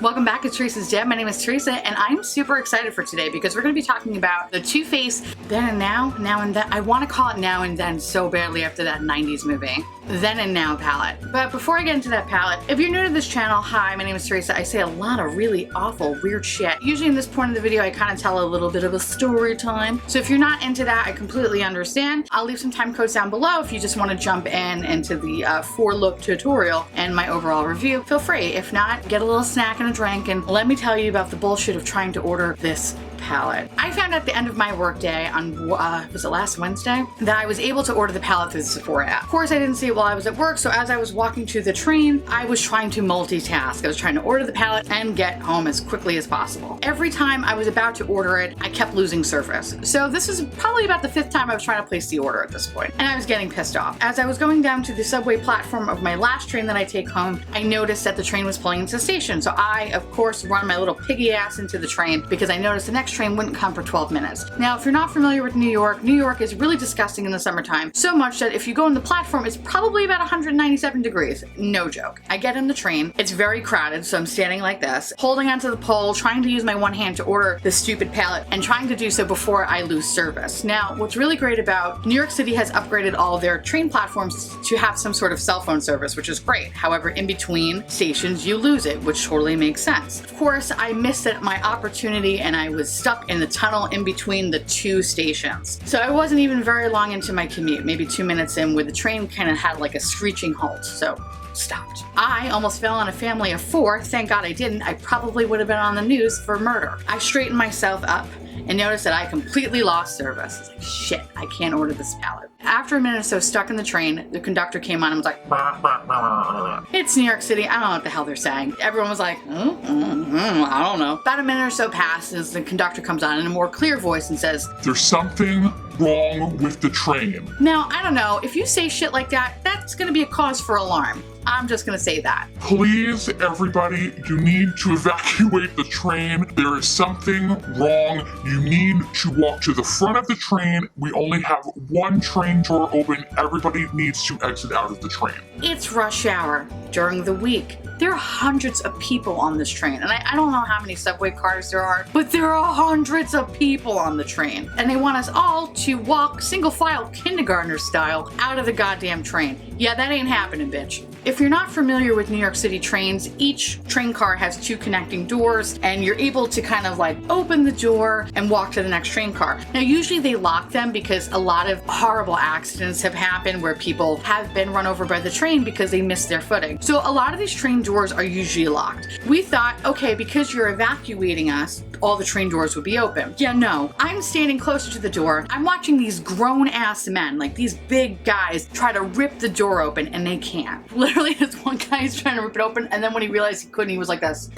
Welcome back to Teresa's Den. My name is Teresa and I'm super excited for today because we're going to be talking about the Too Faced Then and Now, Now and Then. I want to call it Now and Then so badly after that 90s movie. Then and Now palette. But before I get into that palette, if you're new to this channel, hi, my name is Teresa. I say a lot of really awful, weird shit. Usually in this point of the video, I kind of tell a little bit of a story time. So if you're not into that, I completely understand. I'll leave some time codes down below if you just want to jump into the four-look tutorial and my overall review. Feel free. If not, get a little snack and a drink and let me tell you about the bullshit of trying to order this palette. I found at the end of my workday on, was it last Wednesday, that I was able to order the palette through the Sephora app. Of course, I didn't see it while I was at work, so as I was walking to the train, I was trying to multitask. I was trying to order the palette and get home as quickly as possible. Every time I was about to order it, I kept losing service. So this is probably about the 5th time I was trying to place the order at this point, and I was getting pissed off. As I was going down to the subway platform of my last train that I take home, I noticed that the train was pulling into the station. So I, of course, run my little piggy ass into the train because I noticed the next train wouldn't come for 12 minutes. Now, if you're not familiar with New York is really disgusting in the summertime. So much that if you go on the platform, it's probably about 197 degrees. No joke. I get in the train. It's very crowded, so I'm standing like this, holding onto the pole, trying to use my one hand to order this stupid palette and trying to do so before I lose service. Now, what's really great about New York City has upgraded all of their train platforms to have some sort of cell phone service, which is great. However, in between stations, you lose it, which totally makes sense. Of course, I missed my opportunity and I was stuck in the tunnel in between the two stations. So I wasn't even very long into my commute, maybe 2 minutes in, where the train kind of had like a screeching halt. So stopped. I almost fell on a family of 4. Thank God I didn't. I probably would have been on the news for murder. I straightened myself up and noticed that I completely lost service. It's like, shit, I can't order this palette. After a minute or so stuck in the train, the conductor came on and was like, bah, bah, bah. It's New York City. I don't know what the hell they're saying. Everyone was like, I don't know. About a minute or so passes, the conductor comes on in a more clear voice and says, "There's something wrong with the train." Now, I don't know. If you say shit like that, that's gonna be a cause for alarm. I'm just gonna say that. Please, everybody, you need to evacuate the train. There is something wrong. You need to walk to the front of the train. We only have one train door open. Everybody needs to exit out of the train. It's rush hour during the week. There are hundreds of people on this train, and I don't know how many subway cars there are, but there are hundreds of people on the train, and they want us all to walk single file kindergartner style out of the goddamn train. Yeah, that ain't happening, bitch. If you're not familiar with New York City trains, each train car has 2 connecting doors, and you're able to kind of like open the door and walk to the next train car. Now, usually they lock them because a lot of horrible accidents have happened where people have been run over by the train because they missed their footing. So a lot of these train doors are usually locked. We thought, okay, because you're evacuating us, all the train doors would be open. Yeah, no. I'm standing closer to the door. I'm watching these grown-ass men, like these big guys, try to rip the door open, and they can't. Literally, this one guy is trying to rip it open, and then when he realized he couldn't, he was like this.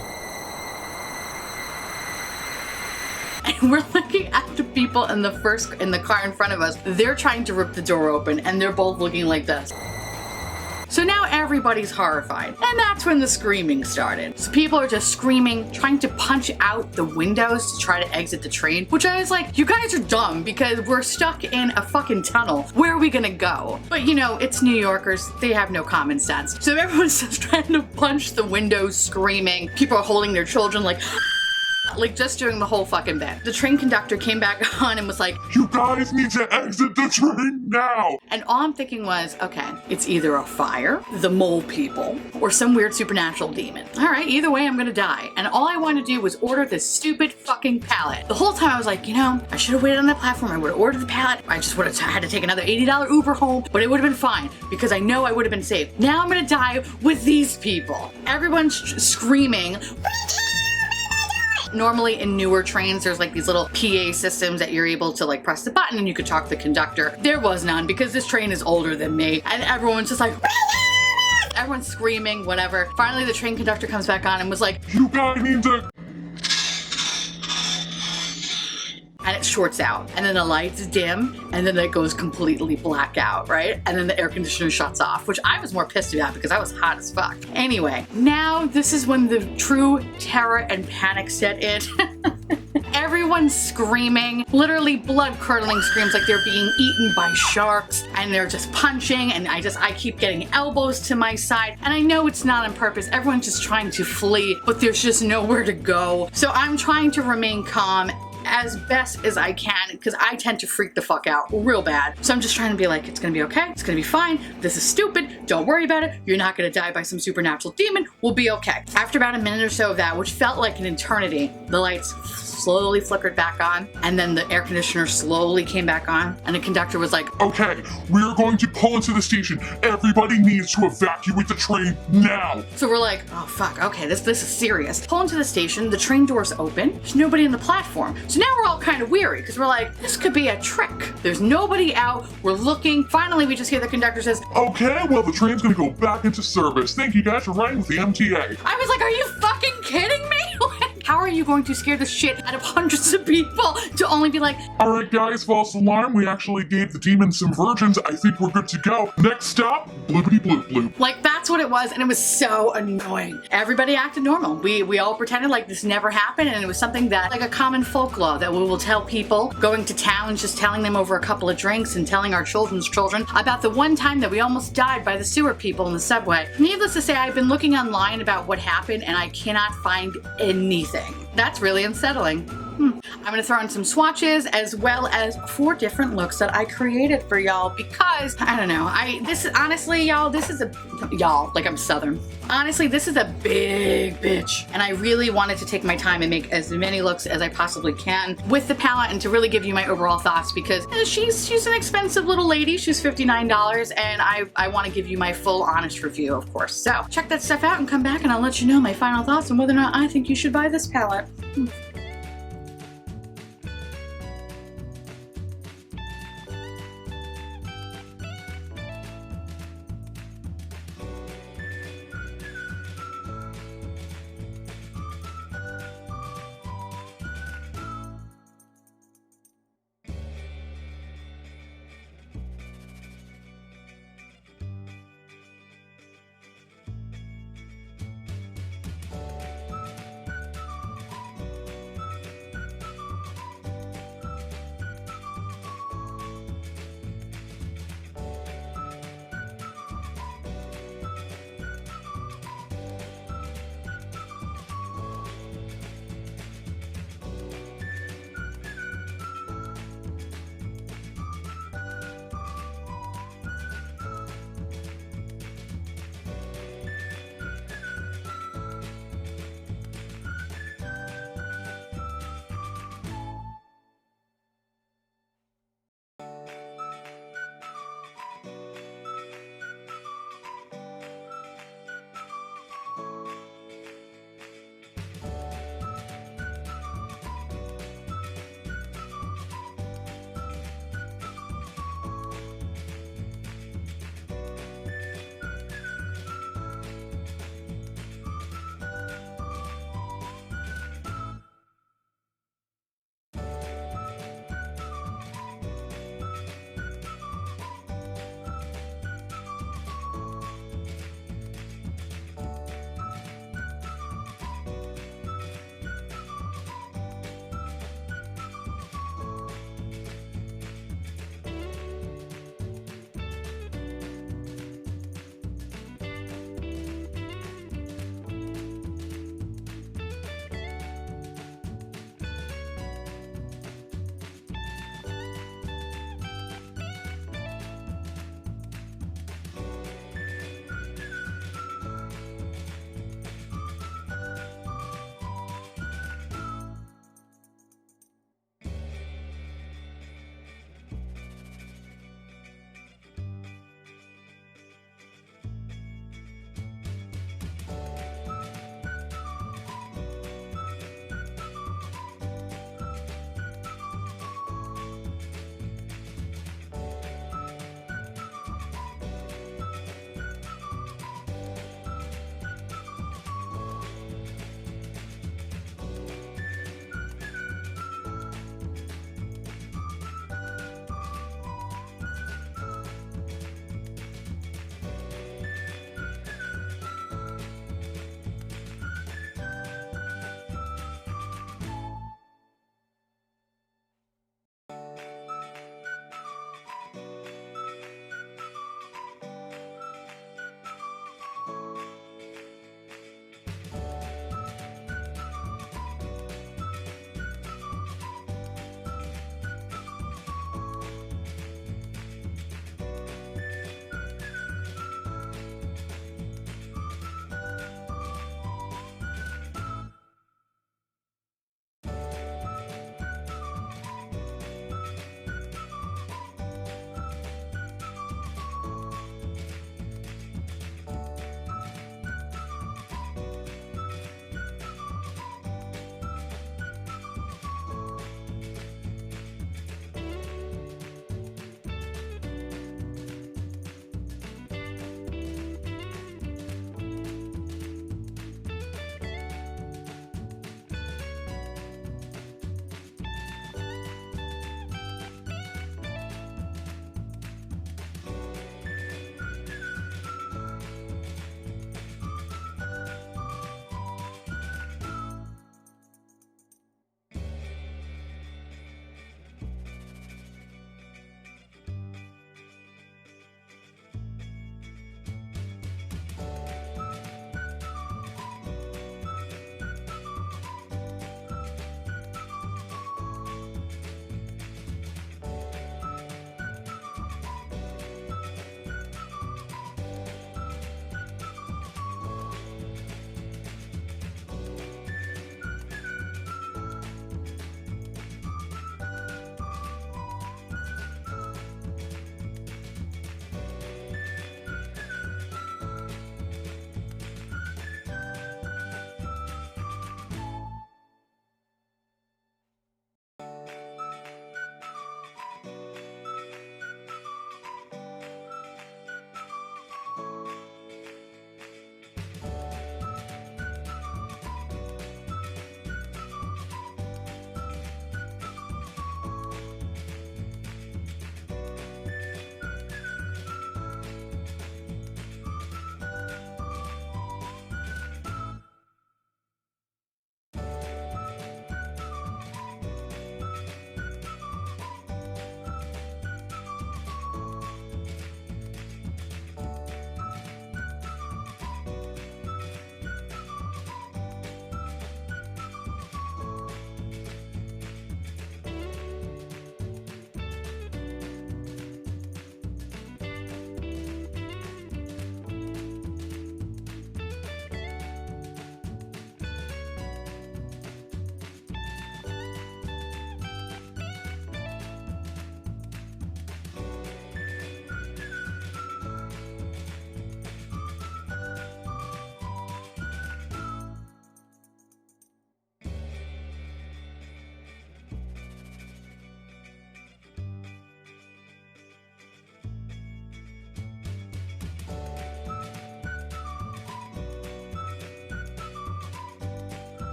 And we're looking at the people in the car in front of us. They're trying to rip the door open, and they're both looking like this. So now everybody's horrified, and that's when the screaming started. So people are just screaming, trying to punch out the windows to try to exit the train, which I was like, you guys are dumb because we're stuck in a fucking tunnel. Where are we gonna go? But you know, it's New Yorkers, they have no common sense. So everyone's just trying to punch the windows, screaming. People are holding their children like just doing the whole fucking bit. The train conductor came back on and was like, "You guys need to exit the train now." And all I'm thinking was, okay, it's either a fire, the mole people, or some weird supernatural demon. All right, either way, I'm gonna die. And all I wanted to do was order this stupid fucking palette. The whole time I was like, you know, I should have waited on that platform. I would have ordered the palette. I just would have had to take another $80 Uber home, but it would have been fine because I know I would have been safe. Now I'm gonna die with these people. Everyone's screaming. Normally in newer trains, there's like these little PA systems that you're able to like press the button and you could talk to the conductor. There was none because this train is older than me, and everyone's just like, everyone's screaming, whatever. Finally, the train conductor comes back on and was like, "You guys need to..." And it shorts out, and then the lights dim, and then it goes completely black out, right? And then the air conditioner shuts off, which I was more pissed about because I was hot as fuck. Anyway, now this is when the true terror and panic set in. everyone's screaming, literally blood-curdling screams like they're being eaten by sharks, and they're just punching, and I keep getting elbows to my side, and I know it's not on purpose. Everyone's just trying to flee, but there's just nowhere to go. So I'm trying to remain calm as best as I can, because I tend to freak the fuck out real bad. So I'm just trying to be like, it's gonna be okay, it's gonna be fine, this is stupid, don't worry about it, you're not gonna die by some supernatural demon, we'll be okay. After about a minute or so of that, which felt like an eternity, the lights slowly flickered back on, and then the air conditioner slowly came back on, and the conductor was like, Okay, we're going to pull into the station. Everybody needs to evacuate the train now. so we're like, oh fuck, okay, this is serious. Pull into the station, the train doors open, there's nobody in the platform. So now we're all kind of weary, because we're like, this could be a trick. There's nobody out, we're looking. Finally, we just hear the conductor says, Okay, well, the train's gonna go back into service. Thank you guys for riding with the MTA. I was like, are you fucking kidding me? How are you going to scare the shit out of hundreds of people to only be like, All right, guys, false alarm. We actually gave the demons some virgins. I think we're good to go. Next stop, bloopity bloop bloop. like that's what it was, and it was so annoying. Everybody acted normal. We all pretended like this never happened, and it was something that, like a common folklore that we will tell people going to towns, just telling them over a couple of drinks and telling our children's children about the one time that we almost died by the sewer people in the subway. Needless to say, I've been looking online about what happened, and I cannot find anything. That's really unsettling. I'm gonna throw in some swatches as well as 4 different looks that I created for y'all because, I don't know, honestly, y'all, like I'm Southern. Honestly, this is a big bitch, and I really wanted to take my time and make as many looks as I possibly can with the palette and to really give you my overall thoughts because she's an expensive little lady. She's $59, and I want to give you my full honest review, of course. So check that stuff out and come back and I'll let you know my final thoughts on whether or not I think you should buy this palette.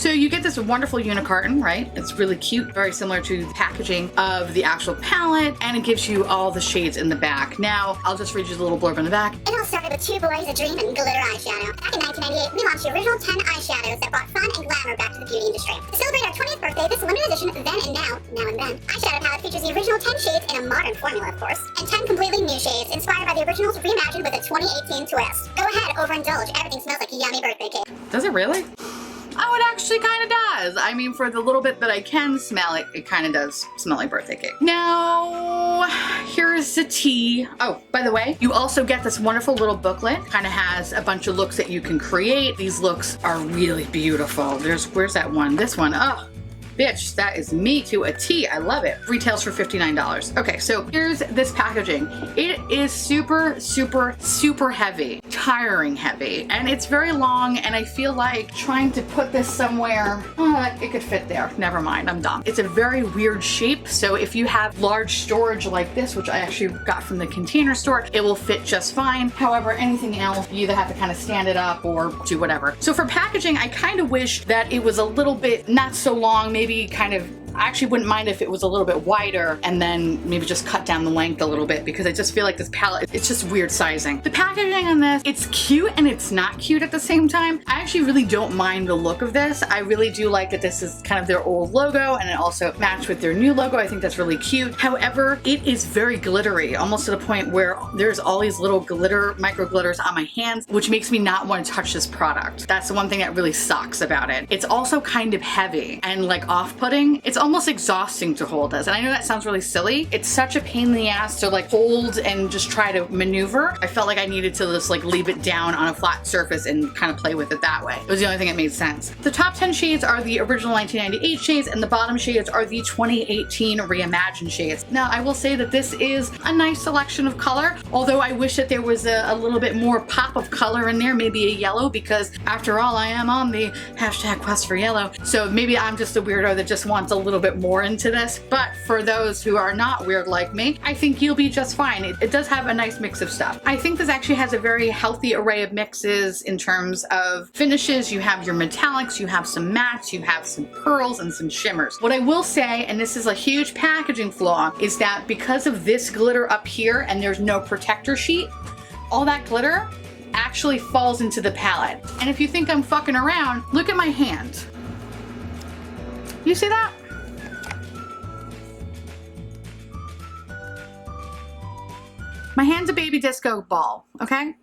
So you get this wonderful unicarton, right? It's really cute, very similar to the packaging of the actual palette, and it gives you all the shades in the back. Now, I'll just read you the little blurb in the back. It all started with 2 boys, a dream, and glitter eyeshadow. Back in 1998, we launched the original 10 eyeshadows that brought fun and glamour back to the beauty industry. To celebrate our 20th birthday, this limited edition Then and Now and Then eyeshadow palette features the original 10 shades in a modern formula, of course, and 10 completely new shades inspired by the originals reimagined with a 2018 twist. Go ahead, overindulge. Everything smells like a yummy birthday cake. Does it really? Oh, it actually kind of does. I mean, for the little bit that I can smell it, it kind of does smell like birthday cake. Now, here's the tea. Oh, by the way, you also get this wonderful little booklet. Kind of has a bunch of looks that you can create. These looks are really beautiful. Where's that one? This one. Oh. Bitch, that is me to a T. I love it. Retails for $59. Okay, so here's this packaging. It is super, super, super heavy, tiring heavy, and it's very long, and I feel like trying to put this somewhere, it could fit there. Never mind, I'm done. It's a very weird shape, so if you have large storage like this, which I actually got from the Container Store, it will fit just fine. However, anything else, you either have to kind of stand it up or do whatever. So for packaging, I kind of wish that it was a little bit not so long, maybe kind of, I actually wouldn't mind if it was a little bit wider and then maybe just cut down the length a little bit, because I just feel like this palette, it's just weird sizing. The packaging on this, it's cute and it's not cute at the same time. I actually really don't mind the look of this. I really do like that this is kind of their old logo and it also matched with their new logo. I think that's really cute. However, it is very glittery, almost to the point where there's all these little glitter, micro glitters on my hands, which makes me not want to touch this product. That's the one thing that really sucks about it. It's also kind of heavy and like off-putting. It's almost exhausting to hold this. And I know that sounds really silly. It's such a pain in the ass to like hold and just try to maneuver. I felt like I needed to just like leave it down on a flat surface and kind of play with it that way. It was the only thing that made sense. The top 10 shades are the original 1998 shades and the bottom shades are the 2018 reimagined shades. Now, I will say that this is a nice selection of color, although I wish that there was a little bit more pop of color in there, maybe a yellow, because after all, I am on the hashtag quest for yellow. So maybe I'm just a weirdo that just wants a little bit more into this, but for those who are not weird like me, I think you'll be just fine. It does have a nice mix of stuff. I think this actually has a very healthy array of mixes in terms of finishes. You have your metallics, you have some mattes, you have some pearls and some shimmers. What I will say, and this is a huge packaging flaw, is that because of this glitter up here and there's no protector sheet, all that glitter actually falls into the palette. And if you think I'm fucking around, look at my hand. You see that? My hand's a baby disco ball, okay?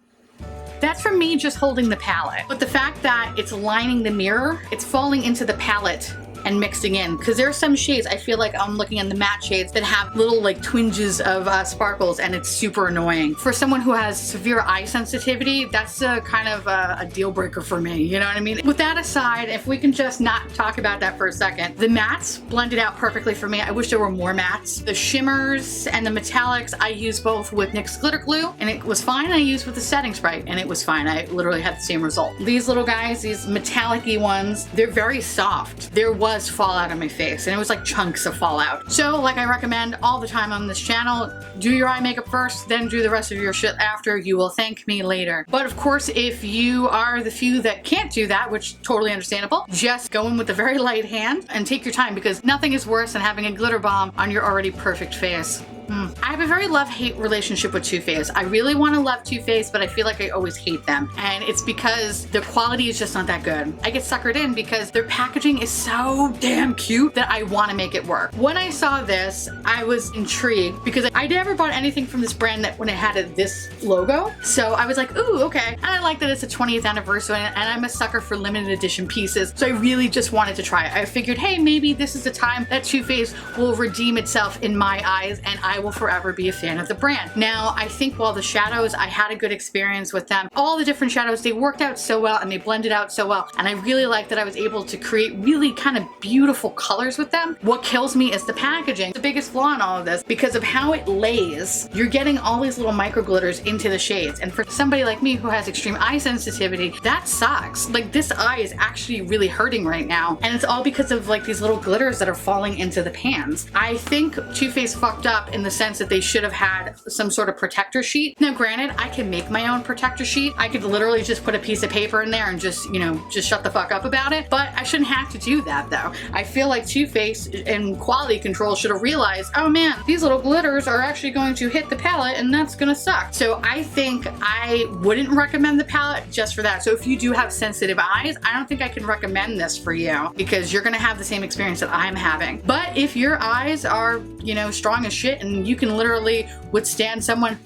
That's from me just holding the palette. But the fact that it's lining the mirror, it's falling into the palette and mixing in, because there are some shades I feel like I'm looking at the matte shades that have little like twinges of sparkles, and it's super annoying. For someone who has severe eye sensitivity, that's a kind of a deal breaker for me, you know what I mean? With that aside, if we can just not talk about that for a second, the mattes blended out perfectly for me. I wish there were more mattes. The shimmers and the metallics, I used both with NYX glitter glue and it was fine. I used with the setting spray and it was fine. I literally had the same result. These little guys, these metallic-y ones, they're very soft. There was fallout on my face and it was like chunks of fallout. So like I recommend all the time on this channel, do your eye makeup first, then do the rest of your shit after. You will thank me later. But of course, if you are the few that can't do that, which totally understandable, just go in with a very light hand and take your time, because nothing is worse than having a glitter bomb on your already perfect face. I have a very love-hate relationship with Too Faced. I really want to love Too Faced, but I feel like I always hate them. And it's because their quality is just not that good. I get suckered in because their packaging is so damn cute that I want to make it work. When I saw this, I was intrigued because I never bought anything from this brand that when it had this logo. So I was like, ooh, okay. And I like that it's a 20th anniversary and I'm a sucker for limited edition pieces. So I really just wanted to try it. I figured, hey, maybe this is the time that Too Faced will redeem itself in my eyes and I will forever be a fan of the brand. Now, I think while the shadows, I had a good experience with them. All the different shadows, they worked out so well and they blended out so well. And I really like that I was able to create really kind of beautiful colors with them. What kills me is the packaging. The biggest flaw in all of this, because of how it lays, you're getting all these little micro glitters into the shades. And for somebody like me who has extreme eye sensitivity, that sucks. Like this eye is actually really hurting right now. And it's all because of like these little glitters that are falling into the pans. I think Too Faced fucked up in in the sense that they should have had some sort of protector sheet. Now granted, I can make my own protector sheet. I could literally just put a piece of paper in there and just, you know, just shut the fuck up about it. But I shouldn't have to do that though. I feel like Too Faced and quality control should have realized, oh man, these little glitters are actually going to hit the palette and that's gonna suck. So I think I wouldn't recommend the palette just for that. So if you do have sensitive eyes, I don't think I can recommend this for you because you're gonna have the same experience that I'm having. But if your eyes are, you know, strong as shit and you can literally withstand someone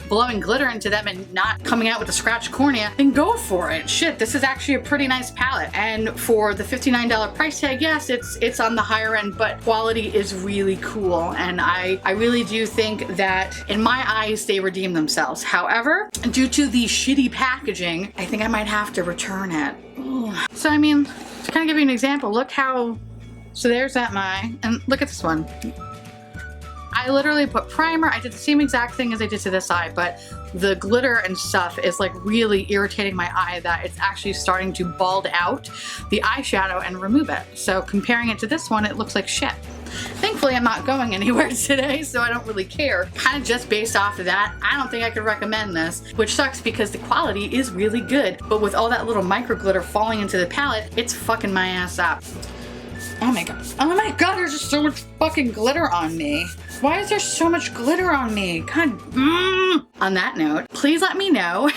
blowing glitter into them and not coming out with a scratched cornea, then go for it. Shit, this is actually a pretty nice palette. And for the $59 price tag, yes, it's on the higher end, but quality is really cool. And I really do think that in my eyes, they redeem themselves. However, due to the shitty packaging, I think I might have to return it. Ugh. So, I mean, to kind of give you an example, look how, so there's that and look at this one. I literally put primer. I did the same exact thing as I did to this eye, but the glitter and stuff is like really irritating my eye that it's actually starting to bald out the eyeshadow and remove it. So comparing it to this one, it looks like shit. Thankfully, I'm not going anywhere today, so I don't really care. Kind of just based off of that, I don't think I could recommend this, which sucks because the quality is really good. But with all that little micro glitter falling into the palette, it's fucking my ass up. Oh my god. Oh my god, there's just so much fucking glitter on me. Why is there so much glitter on me? God. On that note, please let me know.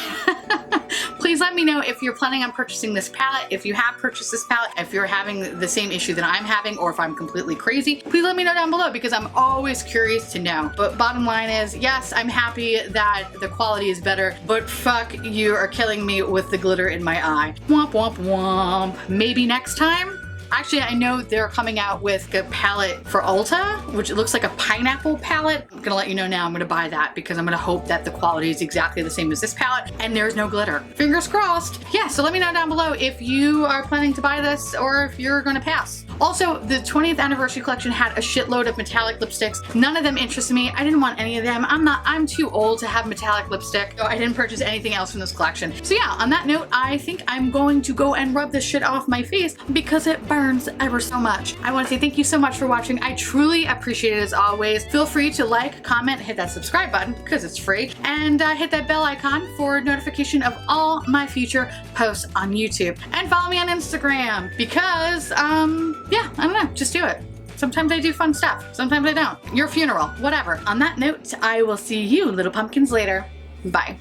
Please let me know if you're planning on purchasing this palette, if you have purchased this palette, if you're having the same issue that I'm having, or if I'm completely crazy. Please let me know down below because I'm always curious to know. But bottom line is, yes, I'm happy that the quality is better, but fuck, you are killing me with the glitter in my eye. Womp womp womp. Maybe next time? Actually, I know they're coming out with a palette for Ulta, which looks like a pineapple palette. I'm gonna let you know now, I'm gonna buy that because I'm gonna hope that the quality is exactly the same as this palette and there's no glitter. Fingers crossed. Yeah, so let me know down below if you are planning to buy this or if you're gonna pass. Also, the 20th anniversary collection had a shitload of metallic lipsticks. None of them interested me. I didn't want any of them. I'm too old to have metallic lipstick, so I didn't purchase anything else from this collection. So yeah, on that note, I think I'm going to go and rub this shit off my face because it burns ever so much. I want to say thank you so much for watching. I truly appreciate it as always. Feel free to like, comment, hit that subscribe button because it's free, and hit that bell icon for notification of all my future posts on YouTube. And follow me on Instagram because, yeah, I don't know, just do it. Sometimes I do fun stuff, sometimes I don't. Your funeral, whatever. On that note, I will see you little pumpkins later. Bye.